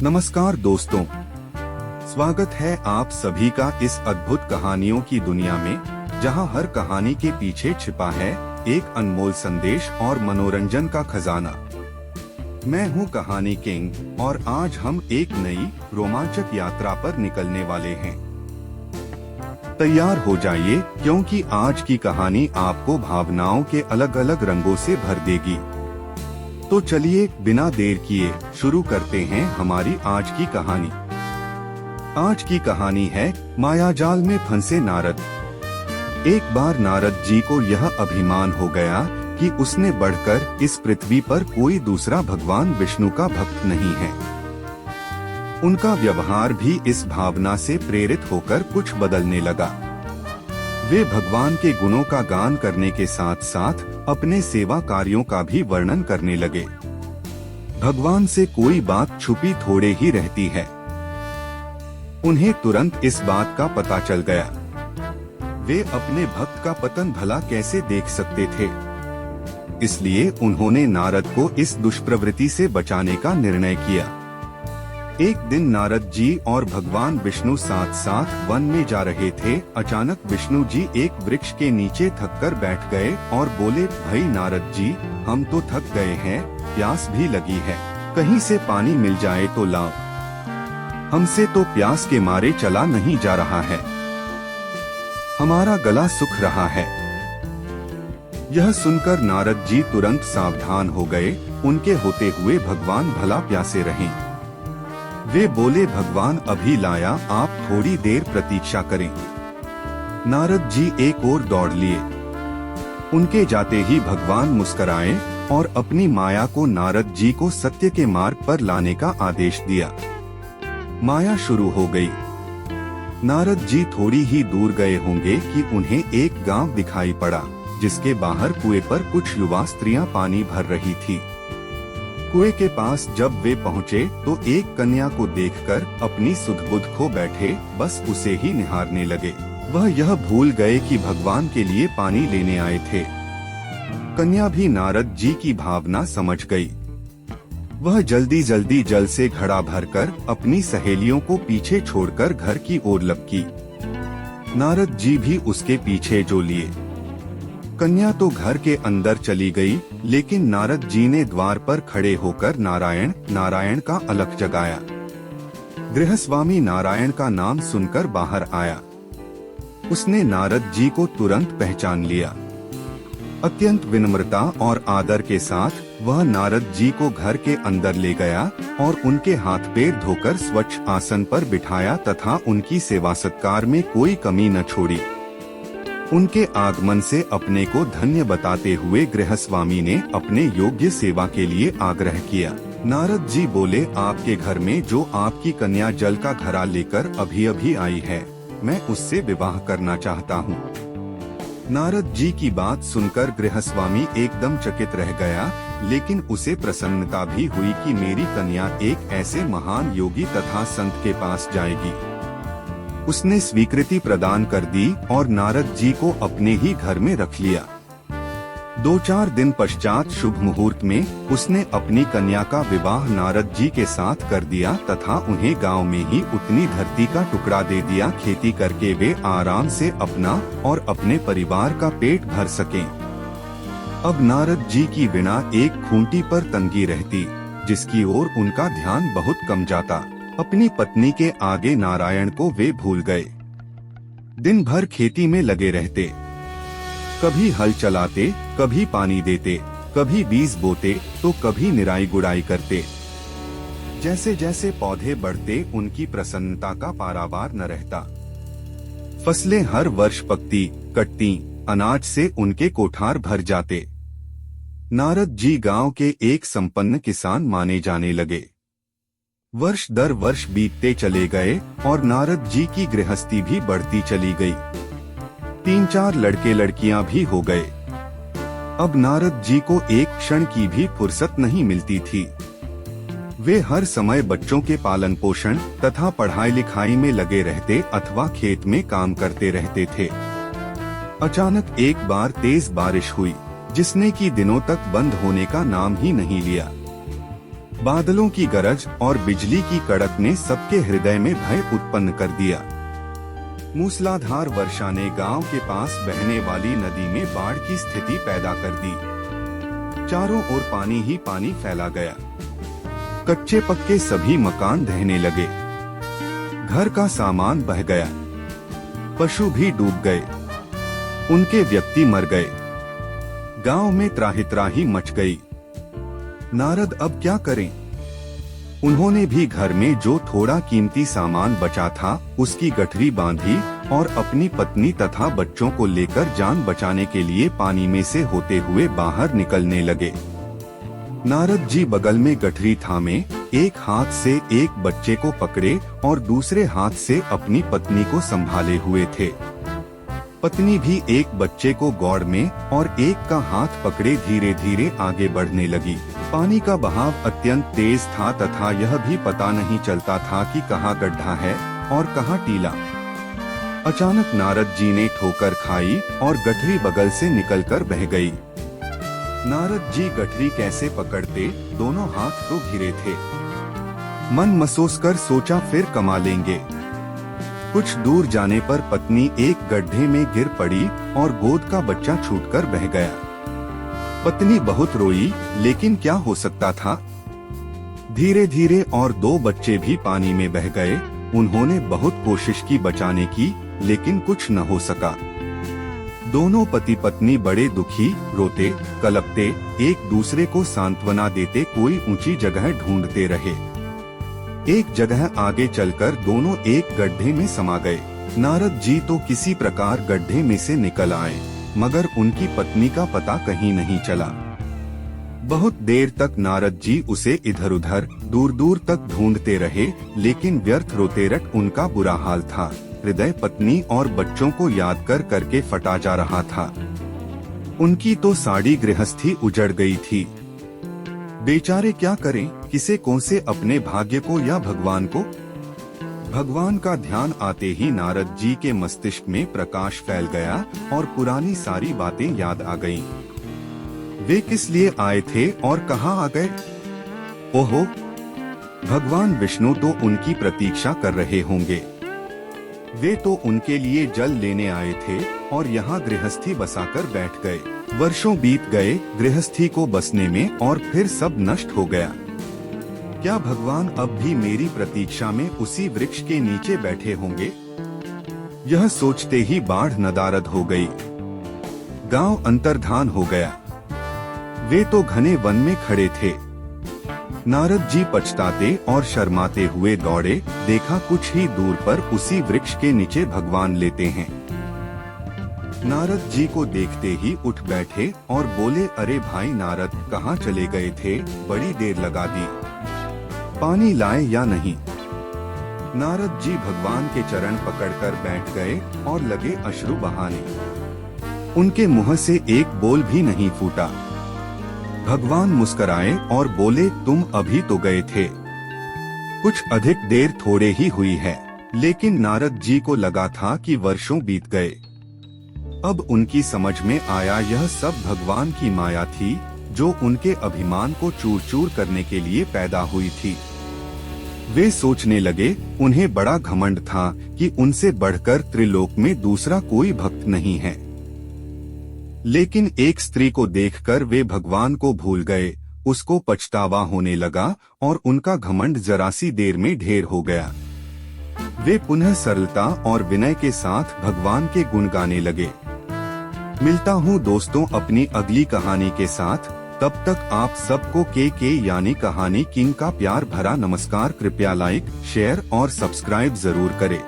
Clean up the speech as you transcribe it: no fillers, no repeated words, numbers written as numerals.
नमस्कार दोस्तों, स्वागत है आप सभी का इस अद्भुत कहानियों की दुनिया में, जहां हर कहानी के पीछे छिपा है एक अनमोल संदेश और मनोरंजन का खजाना। मैं हूं कहानी किंग और आज हम एक नई रोमांचक यात्रा पर निकलने वाले हैं। तैयार हो जाइए, क्योंकि आज की कहानी आपको भावनाओं के अलग अलग रंगों से भर देगी। तो चलिए बिना देर किए शुरू करते हैं हमारी आज की कहानी। आज की कहानी है मायाजाल में फंसे नारद। एक बार नारद जी को यह अभिमान हो गया कि उसने बढ़कर इस पृथ्वी पर कोई दूसरा भगवान विष्णु का भक्त नहीं है। उनका व्यवहार भी इस भावना से प्रेरित होकर कुछ बदलने लगा। वे भगवान के गुणों का गान करने के साथ साथ अपने सेवा कार्यों का भी वर्णन करने लगे। भगवान से कोई बात छुपी थोड़े ही रहती है। उन्हें तुरंत इस बात का पता चल गया। वे अपने भक्त का पतन भला कैसे देख सकते थे। इसलिए उन्होंने नारद को इस दुष्प्रवृत्ति से बचाने का निर्णय किया। एक दिन नारद जी और भगवान विष्णु साथ साथ वन में जा रहे थे। अचानक विष्णु जी एक वृक्ष के नीचे थककर बैठ गए और बोले, भाई नारद जी, हम तो थक गए हैं, प्यास भी लगी है, कहीं से पानी मिल जाए तो लाओ। हमसे तो प्यास के मारे चला नहीं जा रहा है, हमारा गला सूख रहा है। यह सुनकर नारद जी तुरंत सावधान हो गए। उनके होते हुए भगवान भला प्यासे रहें। वे बोले, भगवान अभी लाया, आप थोड़ी देर प्रतीक्षा करें। नारद जी एक ओर दौड़ लिए। उनके जाते ही भगवान मुस्कुराए और अपनी माया को नारद जी को सत्य के मार्ग पर लाने का आदेश दिया। माया शुरू हो गई। नारद जी थोड़ी ही दूर गए होंगे कि उन्हें एक गांव दिखाई पड़ा, जिसके बाहर कुएं पर कुछ युवा स्त्रियां पानी भर रही थी। कुएं के पास जब वे पहुँचे तो एक कन्या को देखकर अपनी सुध-बुध खो बैठे, बस उसे ही निहारने लगे। वह यह भूल गए कि भगवान के लिए पानी लेने आए थे। कन्या भी नारद जी की भावना समझ गई। वह जल्दी जल्दी जल से घड़ा भरकर अपनी सहेलियों को पीछे छोड़कर घर की ओर लपकी। नारद जी भी उसके पीछे जो लिए। कन्या तो घर के अंदर चली गई, लेकिन नारद जी ने द्वार पर खड़े होकर नारायण नारायण का अलख जगाया। गृहस्वामी नारायण का नाम सुनकर बाहर आया। उसने नारद जी को तुरंत पहचान लिया। अत्यंत विनम्रता और आदर के साथ वह नारद जी को घर के अंदर ले गया और उनके हाथ पैर धोकर स्वच्छ आसन पर बिठाया तथा उनकी सेवा सत्कार में कोई कमी न छोड़ी। उनके आगमन से अपने को धन्य बताते हुए गृहस्वामी ने अपने योग्य सेवा के लिए आग्रह किया। नारद जी बोले, आपके घर में जो आपकी कन्या जल का घड़ा लेकर अभी अभी आई है, मैं उससे विवाह करना चाहता हूँ। नारद जी की बात सुनकर गृहस्वामी एकदम चकित रह गया, लेकिन उसे प्रसन्नता भी हुई कि मेरी कन्या एक ऐसे महान योगी तथा संत के पास जाएगी। उसने स्वीकृति प्रदान कर दी और नारद जी को अपने ही घर में रख लिया। 2-4 दिन पश्चात शुभ मुहूर्त में उसने अपनी कन्या का विवाह नारद जी के साथ कर दिया तथा उन्हें गांव में ही उतनी धरती का टुकड़ा दे दिया, खेती करके वे आराम से अपना और अपने परिवार का पेट भर सकें। अब नारद जी की वीणा एक खूंटी पर तंगी रहती, जिसकी ओर उनका ध्यान बहुत कम जाता। अपनी पत्नी के आगे नारायण को वे भूल गए। दिन भर खेती में लगे रहते। कभी हल चलाते, कभी पानी देते, कभी बीज बोते तो कभी निराई गुड़ाई करते। जैसे जैसे पौधे बढ़ते उनकी प्रसन्नता का पारावार न रहता। फसलें हर वर्ष पकती, कटती, अनाज से उनके कोठार भर जाते। नारद जी गांव के एक संपन्न किसान माने जाने लगे। वर्ष दर वर्ष बीतते चले गए और नारद जी की गृहस्थी भी बढ़ती चली गई। 3-4 लड़के लड़कियां भी हो गए। अब नारद जी को एक क्षण की भी फुर्सत नहीं मिलती थी। वे हर समय बच्चों के पालन पोषण तथा पढ़ाई लिखाई में लगे रहते अथवा खेत में काम करते रहते थे। अचानक एक बार तेज बारिश हुई, जिसने कि दिनों तक बंद होने का नाम ही नहीं लिया। बादलों की गरज और बिजली की कड़क ने सबके हृदय में भय उत्पन्न कर दिया। मूसलाधार वर्षा ने गांव के पास बहने वाली नदी में बाढ़ की स्थिति पैदा कर दी। चारों ओर पानी ही पानी फैला गया। कच्चे पक्के सभी मकान ढहने लगे। घर का सामान बह गया। पशु भी डूब गए। उनके व्यक्ति मर गए। गांव में त्राही मच गई। नारद अब क्या करें? उन्होंने भी घर में जो थोड़ा कीमती सामान बचा था उसकी गठरी बांधी और अपनी पत्नी तथा बच्चों को लेकर जान बचाने के लिए पानी में से होते हुए बाहर निकलने लगे। नारद जी बगल में गठरी थामे, एक हाथ से एक बच्चे को पकड़े और दूसरे हाथ से अपनी पत्नी को संभाले हुए थे। पत्नी भी एक बच्चे को गौड़ में और एक का हाथ पकड़े धीरे धीरे आगे बढ़ने लगी। पानी का बहाव अत्यंत तेज था तथा यह भी पता नहीं चलता था कि कहाँ गड्ढा है और कहाँ टीला। अचानक नारद जी ने ठोकर खाई और गठरी बगल से निकलकर बह गई। नारद जी गठरी कैसे पकड़ते? दोनों हाथ तो घिरे थे। मन मसोस कर सोचा फिर कमा लेंगे। कुछ दूर जाने पर पत्नी एक गड्ढे में गिर पड़ी और गोद का बच्चा छूटकर बह गया। पत्नी बहुत रोई, लेकिन क्या हो सकता था। धीरे धीरे और दो बच्चे भी पानी में बह गए। उन्होंने बहुत कोशिश की बचाने की, लेकिन कुछ न हो सका। दोनों पति पत्नी बड़े दुखी, रोते कलपते, एक दूसरे को सांत्वना देते कोई ऊंची जगह ढूंढते रहे। एक जगह आगे चलकर दोनों एक गड्ढे में समा गए। नारद जी तो किसी प्रकार गड्ढे में से निकल आए, मगर उनकी पत्नी का पता कहीं नहीं चला। बहुत देर तक नारद जी उसे इधर उधर दूर दूर तक ढूंढते रहे, लेकिन व्यर्थ रोते रट उनका बुरा हाल था। हृदय पत्नी और बच्चों को याद कर करके फटा जा रहा था। उनकी तो साड़ी गृहस्थी उजड़ गई थी। बेचारे क्या करें, किसे कौन से अपने भाग्य को या भगवान को। भगवान का ध्यान आते ही नारद जी के मस्तिष्क में प्रकाश फैल गया और पुरानी सारी बातें याद आ गईं। वे किस लिए आए थे और कहाँ आ गए? ओहो, भगवान विष्णु तो उनकी प्रतीक्षा कर रहे होंगे। वे तो उनके लिए जल लेने आए थे और यहाँ गृहस्थी बसाकर बैठ गए। वर्षों बीत गए गृहस्थी को बसने में और फिर सब नष्ट हो गया। क्या भगवान अब भी मेरी प्रतीक्षा में उसी वृक्ष के नीचे बैठे होंगे? यह सोचते ही बाढ़ नदारद हो गई। गांव अंतर्धान हो गया। वे तो घने वन में खड़े थे। नारद जी पछताते और शर्माते हुए दौड़े। देखा कुछ ही दूर पर उसी वृक्ष के नीचे भगवान लेटे हैं। नारद जी को देखते ही उठ बैठे और बोले, अरे भाई नारद, कहाँ चले गए थे? बड़ी देर लगा दी। पानी लाए या नहीं? नारद जी भगवान के चरण पकड़कर बैठ गए और लगे अश्रु बहाने। उनके मुंह से एक बोल भी नहीं फूटा। भगवान मुस्कुराए और बोले, तुम अभी तो गए थे। कुछ अधिक देर थोड़े ही हुई है। लेकिन नारद जी को लगा था कि वर्षों बीत गए। अब उनकी समझ में आया यह सब भगवान की माया थी, जो उनके अभिमान को चूर चूर करने के लिए पैदा हुई थी। वे सोचने लगे, उन्हें बड़ा घमंड था कि उनसे बढ़कर त्रिलोक में दूसरा कोई भक्त नहीं है। लेकिन एक स्त्री को देखकर वे भगवान को भूल गए। उसको पछतावा होने लगा और उनका घमंड जरा सी देर में ढेर हो गया। वे पुनः सरलता और विनय के साथ भगवान के गुण गाने लगे। मिलता हूँ दोस्तों अपनी अगली कहानी के साथ। तब तक आप सबको के यानी कहानी किंग का प्यार भरा नमस्कार। कृपया लाइक, शेयर और सब्सक्राइब जरूर करें।